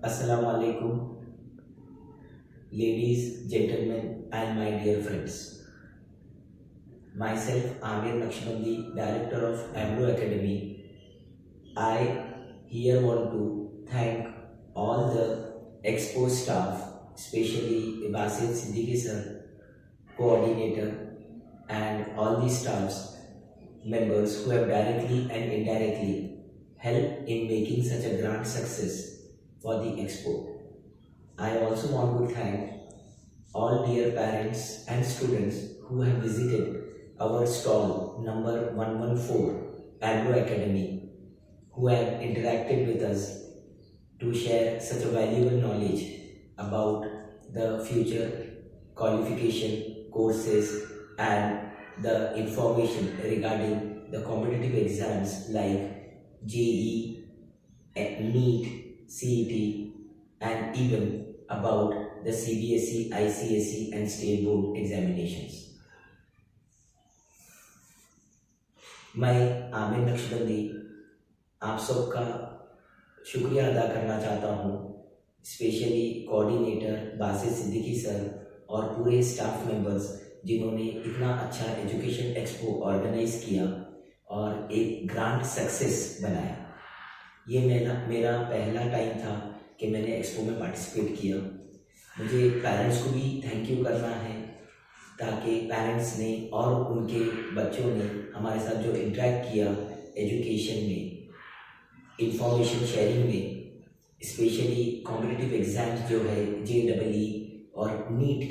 Assalamu alaikum, ladies, gentlemen, and my dear friends. Myself, Amir Naqshbandi, Director of Amro Academy. I here want to thank all the Expo staff, especially Basit Siddiqui sir, coordinator, and all the staffs members who have directly and indirectly helped in making such a grand success for the Expo. I also want to thank all dear parents and students who have visited our stall number 114 Agro Academy, who have interacted with us to share such a valuable knowledge about the future qualification courses and the information regarding the competitive exams like JEE, NEET, CET, and even about the CBSE, ICSE and State Board examinations. मैं आमिर नक्शबंदी आप सबका शुक्रिया अदा करना चाहता हूँ, specially coordinator Basit Siddiqui sir और पूरे स्टाफ मेंबर्स जिन्होंने इतना अच्छा एजुकेशन एक्सपो ऑर्गेनाइज किया और एक ग्रांड सक्सेस बनाया। ये मेरा पहला टाइम था कि मैंने एक्सपो में पार्टिसिपेट किया। मुझे पेरेंट्स को भी थैंक यू करना है, ताकि पेरेंट्स ने और उनके बच्चों ने हमारे साथ जो इंटरेक्ट किया एजुकेशन में, इंफॉर्मेशन शेयरिंग में, स्पेशली कॉम्पिटिटिव एग्ज़ाम्स जो है JEE और नीट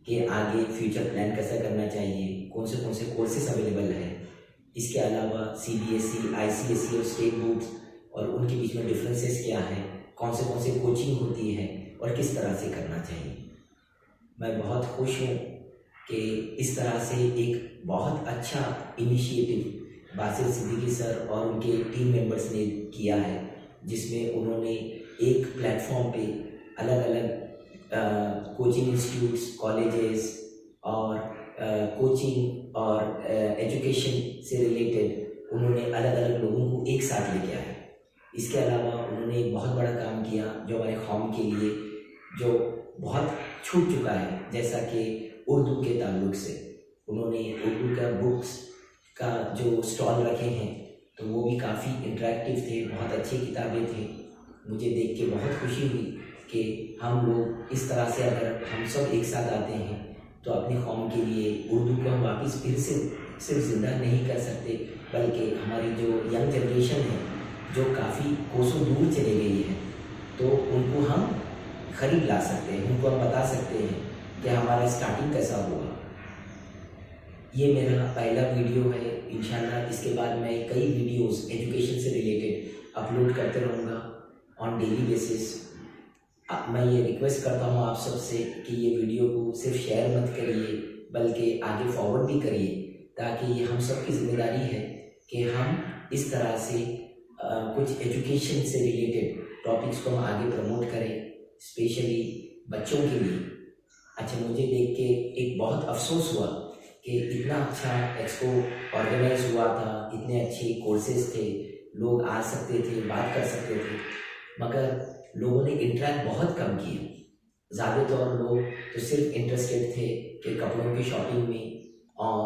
के आगे फ्यूचर प्लान कैसा करना चाहिए, कौन से कोर्सेस अवेलेबल है, इसके अलावा CBSE, ICSE और स्टेट बोर्ड्स और उनके बीच में डिफरेंसेस क्या है, कौन से कोचिंग होती है और किस तरह से करना चाहिए। मैं बहुत खुश हूँ कि इस तरह से एक बहुत अच्छा इनिशिएटिव बासित सिद्दीकी सर और उनके टीम मेंबर्स ने किया है, जिसमें उन्होंने एक प्लेटफॉर्म पे अलग अलग कोचिंग इंस्टीट्यूट्स, कॉलेजेस और कोचिंग और एजुकेशन से रिलेटेड उन्होंने अलग अलग लोगों को एक साथ लेके आए। इसके अलावा उन्होंने एक बहुत बड़ा काम किया जो हमारे कौम के लिए जो बहुत छूट चुका है, जैसा कि उर्दू के ताल्लुक से उन्होंने उर्दू का बुक्स का जो स्टॉल रखे हैं, तो वो भी काफ़ी इंटरेक्टिव थे, बहुत अच्छी किताबें थे। मुझे देख के बहुत खुशी हुई कि हम लोग इस तरह से अगर हम सब एक साथ आते हैं तो अपनी कौम के लिए उर्दू को हम वापस फिर से सिर्फ ज़िंदा नहीं कर सकते, बल्कि हमारी जो यंग जनरेशन है जो काफ़ी कोसों दूर चले गई है, तो उनको हम करीब ला सकते हैं, उनको हम बता सकते हैं कि हमारा स्टार्टिंग कैसा हुआ। ये मेरा पहला वीडियो है। इंशाल्लाह इसके बाद मैं कई वीडियोस एजुकेशन से रिलेटेड अपलोड करते रहूँगा ऑन डेली बेसिस। मैं ये रिक्वेस्ट करता हूँ आप सबसे कि ये वीडियो को सिर्फ शेयर मत करिए, बल्कि आगे फॉरवर्ड भी करिए, ताकि ये हम सब की जिम्मेदारी है कि हम इस तरह से कुछ एजुकेशन से रिलेटेड टॉपिक्स को हम आगे प्रमोट करें, स्पेशली बच्चों के लिए। अच्छा, मुझे देख के एक बहुत अफसोस हुआ कि इतना अच्छा एक्सपो ऑर्गेनाइज हुआ था, इतने अच्छे कोर्सेज थे, लोग आ सकते थे, बात कर सकते थे, मगर लोगों ने इंटरेक्ट बहुत कम किया। ज़्यादातर लोग तो सिर्फ इंटरेस्टेड थे कि कपड़ों की शॉपिंग में और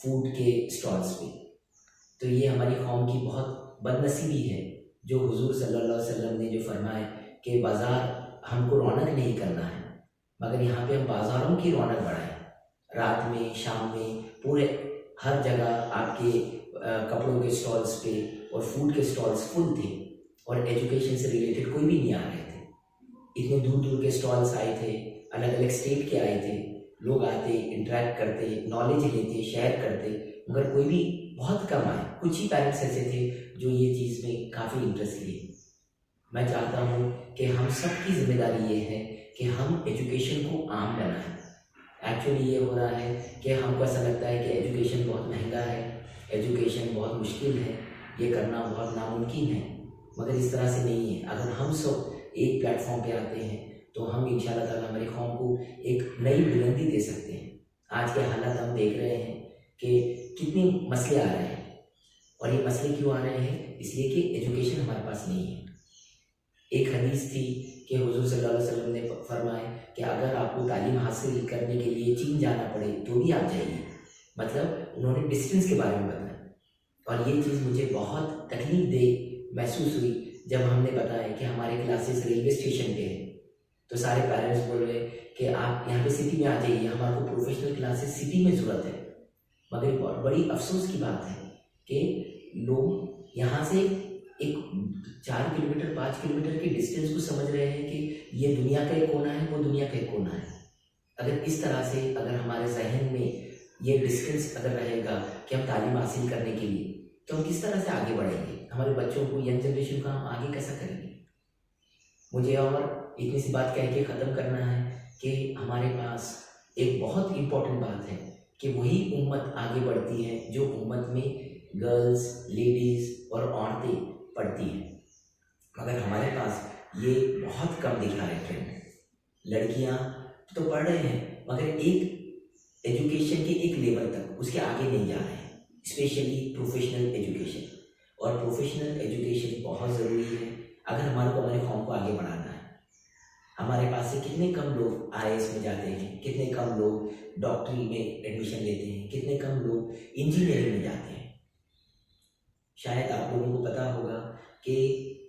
फूड के स्टॉल्स पे। तो ये हमारी कौम की बहुत बदनसीबी है, जो हुजूर सल्लल्लाहु अलैहि वसल्लम ने जो फरमाया कि बाज़ार हमको रौनक नहीं करना है, मगर यहाँ पे हम बाज़ारों की रौनक बढ़ाएं। रात में, शाम में, पूरे हर जगह आपके कपड़ों के स्टॉल्स पे और फूड के स्टॉल्स फुल थे, और एजुकेशन से रिलेटेड कोई भी नहीं आ रहे थे। इतने दूर दूर के स्टॉल्स आए थे, अलग अलग स्टेट के आए थे, लोग आते, इंटरेक्ट करते, नॉलेज लेते, शेयर करते, मगर कोई भी बहुत कम आए। कुछ ही पेरेंट्स ऐसे थे जो ये चीज़ में काफ़ी इंटरेस्ट लिए। मैं चाहता हूँ कि हम सब की जिम्मेदारी ये है कि हम एजुकेशन को आम बनाएं। एक्चुअली ये हो रहा है कि हमको ऐसा लगता है कि एजुकेशन बहुत महंगा है, एजुकेशन बहुत मुश्किल है, ये करना बहुत नामुमकिन है, मगर इस तरह से नहीं है। अगर हम सब एक प्लेटफॉर्म पे आते हैं तो हम इंशाल्लाह ताला हमारी कौम को एक नई बुलंदी दे सकते हैं। आज के हालात हम देख रहे हैं कि कितने मसले आ रहे हैं, और ये मसले क्यों आ रहे हैं? इसलिए कि एजुकेशन हमारे पास नहीं है। एक हदीस थी कि हुजूर सल्लल्लाहु अलैहि वसल्लम ने फरमाया कि अगर आपको तालीम हासिल करने के लिए चीन जाना पड़े तो भी आप जाइए। मतलब उन्होंने डिस्टेंस के बारे में बताया और ये चीज़ मुझे बहुत तकलीफ दे महसूस हुई जब हमने बताया कि हमारे क्लासेस रेलवे स्टेशन पे है। तो सारे पेरेंट्स बोल रहे कि आप यहाँ पे सिटी में आ जाइए, हमारे को प्रोफेशनल क्लासेस सिटी में ज़रूरत है। मगर एक बहुत बड़ी अफसोस की बात है कि लोग यहाँ से एक 4 किलोमीटर 5 किलोमीटर के डिस्टेंस को समझ रहे हैं कि ये दुनिया का एक कोना है, वो दुनिया का एक कोना है। अगर इस तरह से अगर हमारे जहन में ये डिस्टेंस अगर रहेगा कि हम तालीम हासिल करने के लिए, तो हम किस तरह से आगे बढ़ेंगे, हमारे बच्चों को, यंग जनरेशन को हम आगे कैसा करेंगे। मुझे और इतनी सी बात कह के ख़त्म करना है कि हमारे पास एक बहुत इम्पोर्टेंट बात है कि वही उम्मत आगे बढ़ती है जो उम्मत में गर्ल्स, लेडीज़ और औरतें पढ़ती हैं। मगर हमारे पास ये बहुत कम दिख रहा है ट्रेंड। लड़कियां तो पढ़ रहे हैं मगर एक एजुकेशन के एक लेवल तक, उसके आगे नहीं जा रहे हैं, स्पेशली प्रोफेशनल एजुकेशन। और प्रोफेशनल एजुकेशन बहुत ज़रूरी है अगर हमारे कौम को आगे बढ़ाना है। हमारे पास से कितने कम लोग IAS में जाते हैं, कितने कम लोग डॉक्टरी में एडमिशन लेते हैं, कितने कम लोग इंजीनियरिंग में जाते हैं। शायद आप लोगों को पता होगा कि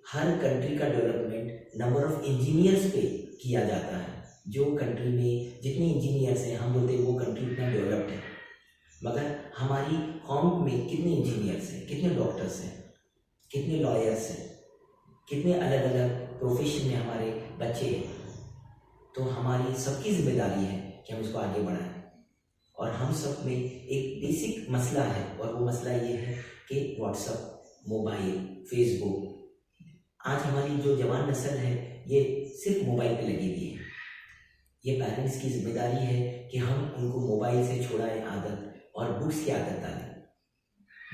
हर कंट्री का डेवलपमेंट नंबर ऑफ इंजीनियर्स पे किया जाता है। जो कंट्री में जितने इंजीनियर्स हैं, हम बोलते हैं वो कंट्री उतना डेवलप्ड है। मगर हमारी कौम में कितने इंजीनियर्स हैं, कितने डॉक्टर्स हैं, कितने लॉयर्स हैं, कितने अलग अलग प्रोफेशन में हमारे बच्चे हैं। तो हमारी सबकी जिम्मेदारी है कि हम इसको आगे बढ़ाएं। और हम सब में एक बेसिक मसला है और वो मसला ये है कि व्हाट्सएप, मोबाइल, फेसबुक, आज हमारी जो जवान नस्ल है ये सिर्फ मोबाइल पे लगी हुई है। ये पेरेंट्स की जिम्मेदारी है कि हम उनको मोबाइल से छुड़ाएं आदत और बुक्स की आदत डालें।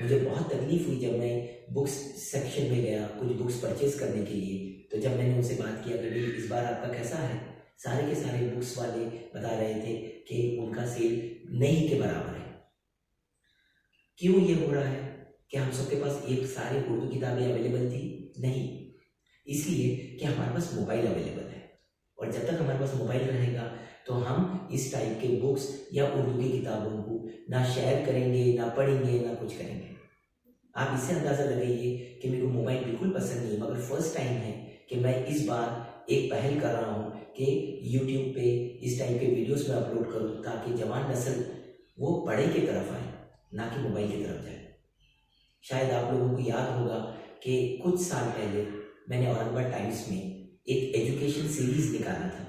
मुझे बहुत तकलीफ हुई जब मैं बुक्स सेक्शन में गया कुछ बुक्स परचेज करने के लिए। तो जब मैंने उनसे बात किया कि इस बार आपका कैसा है, सारे के सारे बुक्स वाले बता रहे थे कि उनका सेल नहीं के बराबर है। क्यों ये हो रहा है कि हम सबके पास एक सारी उर्दू किताबें अवेलेबल थी? नहीं, इसलिए कि हमारे पास मोबाइल अवेलेबल है। और जब तक हमारे पास मोबाइल रहेगा तो हम इस टाइप के बुक्स या उर्दू की किताबों को ना शेयर करेंगे, ना पढ़ेंगे, ना कुछ करेंगे। आप इससे अंदाज़ा लगाइए कि मेरे को मोबाइल बिल्कुल पसंद नहीं है, मगर फर्स्ट टाइम है कि मैं इस बार एक पहल कर रहा हूँ कि यूट्यूब पे इस टाइप के वीडियोस में अपलोड करूँ ताकि जवान नस्ल वो पढ़ाई की तरफ आए, ना कि मोबाइल की तरफ जाए। शायद आप लोगों को याद होगा कि कुछ साल पहले मैंने औरंगाबाद टाइम्स में एक एजुकेशन सीरीज़ निकाला था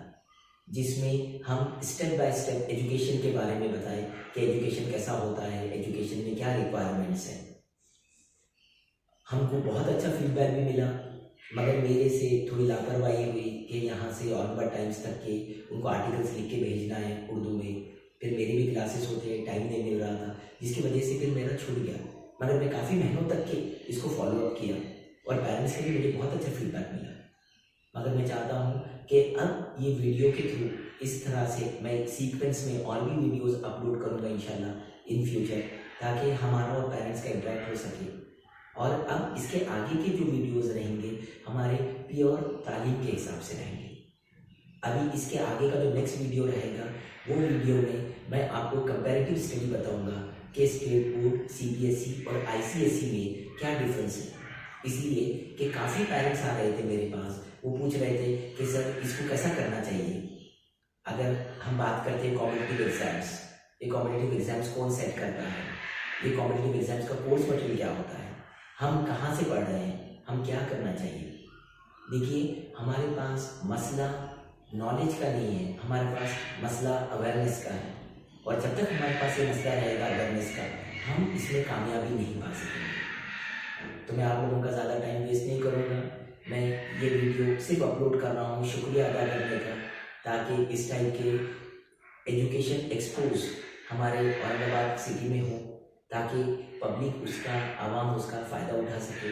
जिसमें हम स्टेप बाय स्टेप एजुकेशन के बारे में बताएं कि एजुकेशन कैसा होता है, एजुकेशन में क्या रिक्वायरमेंट्स हैं। हमको बहुत अच्छा फीडबैक भी मिला, मगर मेरे से थोड़ी लापरवाही हुई कि यहाँ से औरंगाबाद टाइम्स तक के उनको आर्टिकल्स लिख के भेजना है उर्दू में। फिर मेरे भी क्लासेस होते हैं, टाइम नहीं मिल रहा था, जिसकी वजह से फिर मेरा छूट गया। मगर मैं काफ़ी महीनों तक के इसको फॉलोअप किया और पेरेंट्स से भी मुझे बहुत अच्छा फीडबैक मिला। मगर मैं चाहता हूँ कि अब ये वीडियो के थ्रू इस तरह से मैं सीक्वेंस में और भी वीडियोस अपलोड करूँगा इंशाल्लाह इन फ्यूचर, ताकि हमारा और पेरेंट्स का इंटरेक्ट हो सके। और अब इसके आगे के जो वीडियोस रहेंगे हमारे प्योर तालीम के हिसाब से रहेंगे। अभी इसके आगे का जो नेक्स्ट वीडियो रहेगा वो वीडियो में मैं आपको कंपैरेटिव स्टडी बताऊंगा कि स्टेट बोर्ड, CBSE और ICSE में क्या डिफरेंस है। इसलिए कि काफ़ी पेरेंट्स आ रहे थे मेरे पास, वो पूछ रहे थे कि सर इसको कैसा करना चाहिए। अगर हम बात करते हैं कॉम्पिटिटिव एग्जाम्स, ये कॉम्पिटिटिव एग्जाम्स कौन सेट करता है, ये कॉम्पिटिटिव एग्जाम्स का कोर्स मटेरियल क्या होता है, हम कहाँ से पढ़ रहे हैं, हम क्या करना चाहिए। देखिए, हमारे पास मसला नॉलेज का नहीं है, हमारे पास मसला अवेयरनेस का है। और जब तक हमारे पास ये मसला रहेगा अवेयरनेस का, हम इसमें कामयाबी नहीं पा सकेंगे। तो मैं आप लोगों का ज़्यादा टाइम वेस्ट नहीं करूँगा, मैं ये वीडियो सिर्फ अपलोड कर रहा हूँ शुक्रिया अदा करने का, ताकि इस टाइप के एजुकेशन एक्सपोज हमारे औरंगाबाद सिटी में हो, ताकि पब्लिक उसका, आवाम उसका फ़ायदा उठा सके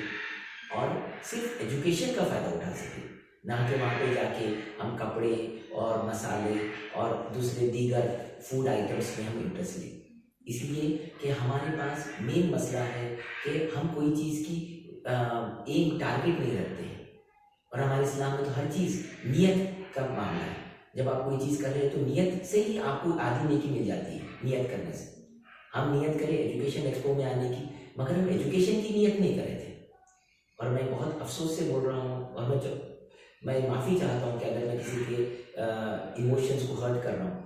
और सिर्फ एजुकेशन का फ़ायदा उठा सके, ना कि वहाँ पे जाके हम कपड़े और मसाले और दूसरे दीगर फूड आइटम्स में हम इंटरेस्ट लें। इसलिए कि हमारे पास मेन मसला है कि हम कोई चीज़ की एम टारगेट नहीं रखते हैं। और हमारे इस्लाम में तो हर चीज़ नियत का मामला है। जब आप कोई चीज़ कर रहे हो तो नियत से ही आपको आधी नेकी मिल जाती है, नियत करने से। हम नियत करें एजुकेशन एक्सपो में आने की, मगर हम एजुकेशन की नियत नहीं करे थे। और मैं बहुत अफसोस से बोल रहा हूँ, और मैं माफ़ी चाहता हूँ कि अगर मैं किसी के इमोशंस को हर्ट कर रहा हूँ,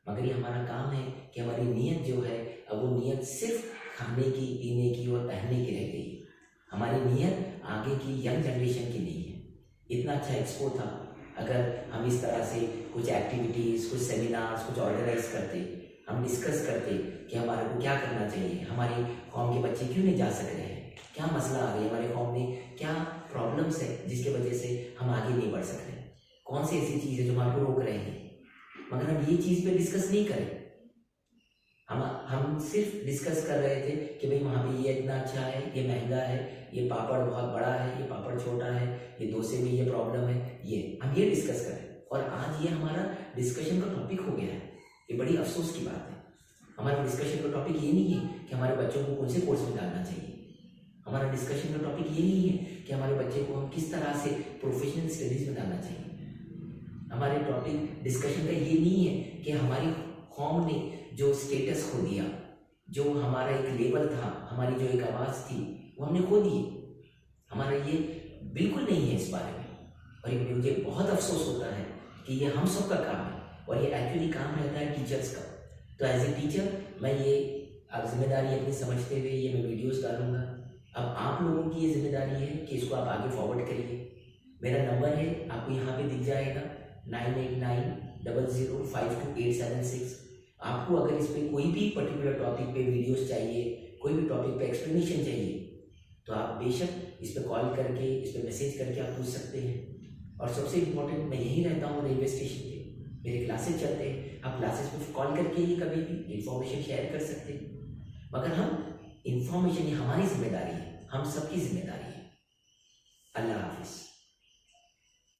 मगर ये हमारा काम है कि हमारी नीयत जो है, अब वो नीयत सिर्फ खाने की, पीने की और पहनने की रह गई है। हमारी नीयत आगे की यंग जनरेशन की नहीं है। इतना अच्छा एक्सपो था, अगर हम इस तरह से कुछ एक्टिविटीज़, कुछ सेमिनार्स, कुछ ऑर्गेनाइज करते, हम डिस्कस करते कि हमारे को क्या करना चाहिए, हमारी कौम के बच्चे क्यों नहीं जा सक रहे हैं, क्या मसला आ गया हमारे कौम में, क्या प्रॉब्लम्स है जिसके वजह से हम आगे नहीं बढ़ सक रहे, कौन सी ऐसी चीज़ है जो हमारे को रोक रहे हैं। मगर हम ये चीज़ पे डिस्कस नहीं करें। हम सिर्फ डिस्कस कर रहे थे कि भाई वहाँ पे ये इतना अच्छा है, ये महंगा है, ये पापड़ बहुत बड़ा है, ये पापड़ छोटा है, ये डोसे में ये प्रॉब्लम है, ये हम ये डिस्कस करें। और आज ये हमारा डिस्कशन का टॉपिक हो गया है। ये बड़ी अफसोस की बात है। हमारा डिस्कशन का टॉपिक ये नहीं है कि हमारे बच्चों को कौन से कोर्स में डालना चाहिए। हमारा डिस्कशन का टॉपिक ये नहीं है कि हमारे बच्चे को हम किस तरह से प्रोफेशनल स्टडीज़ में डालना चाहिए। हमारे टॉपिक डिस्कशन का ये नहीं है कि हमारी कौम ने जो स्टेटस खो दिया, जो हमारा एक लेबल था, हमारी जो एक आवाज़ थी, वो हमने खो दी। हमारा ये बिल्कुल नहीं है इस बारे में। और ये मुझे बहुत अफसोस होता है कि ये हम सब का काम है, और ये एक्चुअली काम रहता है टीचर्स का। तो एज ए टीचर मैं ये अब जिम्मेदारी अपनी समझते हुए ये मैं वीडियोस डालूंगा। अब आप लोगों की ये जिम्मेदारी है कि इसको आप आगे फॉरवर्ड करिए। मेरा नंबर है, आपको यहाँ पे दिख जाएगा, 9890052876। आपको अगर इस पर कोई भी पर्टिकुलर टॉपिक पे वीडियोस चाहिए, कोई भी टॉपिक पे एक्सप्लेनेशन चाहिए, तो आप बेशक इस पर कॉल करके, इस पर मैसेज करके आप पूछ सकते हैं। और सबसे इम्पोर्टेंट, मैं यहीं रहता हूँ रेलवे स्टेशन पे, मेरे क्लासेस चलते हैं। आप क्लासेस पे कॉल करके ही कभी भी इंफॉर्मेशन शेयर कर सकते हैं। मगर हम इंफॉर्मेशन, ये हमारी जिम्मेदारी है, हम सबकी जिम्मेदारी है। अल्लाह हाफिज़।